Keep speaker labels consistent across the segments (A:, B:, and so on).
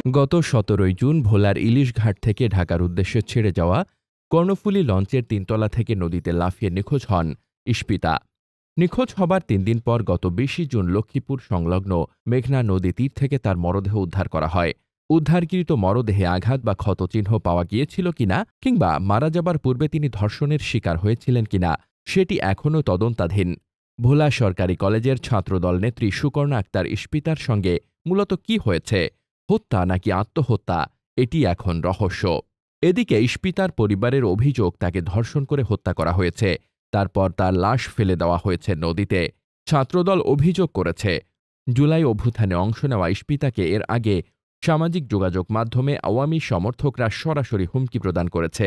A: গত ১৭ জুন ভোলার ইলিশঘাট থেকে ঢাকার উদ্দেশ্যে ছেড়ে যাওয়া কর্ণফুলী লঞ্চের ৩তলা থেকে নদীতে লাফিয়ে নিখোঁজ হন ইস্পিতা। নিখোঁজ হবার ৩ দিন পর গত ২০ জুন লক্ষ্মীপুর সংলগ্ন মেঘনা নদী তীর থেকে তার মরদেহ উদ্ধার করা হয়। উদ্ধারকৃত মরদেহে আঘাত বা ক্ষতচিহ্ন পাওয়া গিয়েছিল কিনা কিংবা মারা যাবার পূর্বে তিনি ধর্ষণের শিকার হয়েছিলেন কিনা সেটি এখনও তদন্তাধীন। ভোলা সরকারি কলেজের ছাত্রদল নেত্রী সুকর্ণা আক্তার ইস্পিতার সঙ্গে মূলত কি হয়েছে, হত্যা নাকি আত্মহত্যা, এটি এখন রহস্য। এদিকে ইস্পিতার পরিবারের অভিযোগ তাকে ধর্ষণ করে হত্যা করা হয়েছে, তারপর তার লাশ ফেলে দেওয়া হয়েছে নদীতে। ছাত্রদল অভিযোগ করেছে, জুলাই অভ্যুত্থানে অংশ নেওয়া ইস্পিতাকে এর আগে সামাজিক যোগাযোগ মাধ্যমে আওয়ামী সমর্থকরা সরাসরি হুমকি প্রদান করেছে।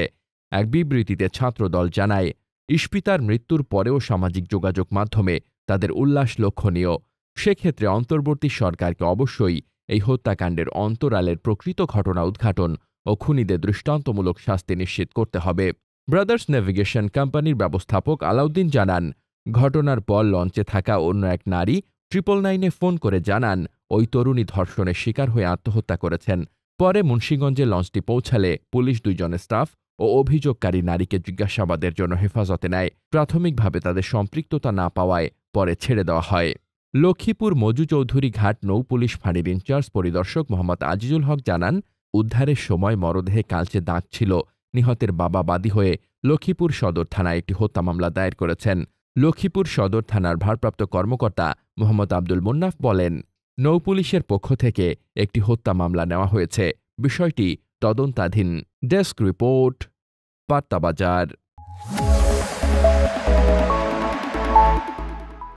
A: এক বিবৃতিতে ছাত্রদল জানায়, ইস্পিতার মৃত্যুর পরেও সামাজিক যোগাযোগ মাধ্যমে তাদের উল্লাস লক্ষণীয়। সেক্ষেত্রে অন্তর্বর্তী সরকারকে অবশ্যই এই হত্যাকাণ্ডের অন্তরালের প্রকৃত ঘটনা উদ্ঘাটন ও খুনিদের দৃষ্টান্তমূলক শাস্তি নিশ্চিত করতে হবে। ব্রাদার্স নেভিগেশন কোম্পানির ব্যবস্থাপক আলাউদ্দিন জানান, ঘটনার পর লঞ্চে থাকা অন্য এক নারী 999-এ ফোন করে জানান ওই তরুণী ধর্ষণের শিকার হয়ে আত্মহত্যা করেছেন। পরে মুন্সিগঞ্জে লঞ্চটি পৌঁছালে পুলিশ 2 জন স্টাফ ও অভিযোগকারী নারীকে জিজ্ঞাসাবাদের জন্য হেফাজতে নেয়। প্রাথমিকভাবে তাদের সম্পৃক্ততা না পাওয়ায় পরে ছেড়ে দেওয়া হয়। লক্ষ্মীপুর মজু চৌধুরী ঘাট নৌ পুলিশ ফাঁড়ির ইনচার্জ পরিদর্শক মোহাম্মদ আজিজুল হক জানান, উদ্ধারের সময় মরদেহে কালচে দাগ ছিল। নিহতের বাবা বাদী হয়ে লক্ষ্মীপুর সদর থানায় একটি হত্যা মামলা দায়ের করেছেন। লক্ষ্মীপুর সদর থানার ভারপ্রাপ্ত কর্মকর্তা মোহাম্মদ আব্দুল মুন্নাফ বলেন, নৌপুলিশের পক্ষ থেকে একটি হত্যা মামলা নেওয়া হয়েছে, বিষয়টি তদন্তাধীন। ডেস্ক রিপোর্ট, বার্তা বাজার।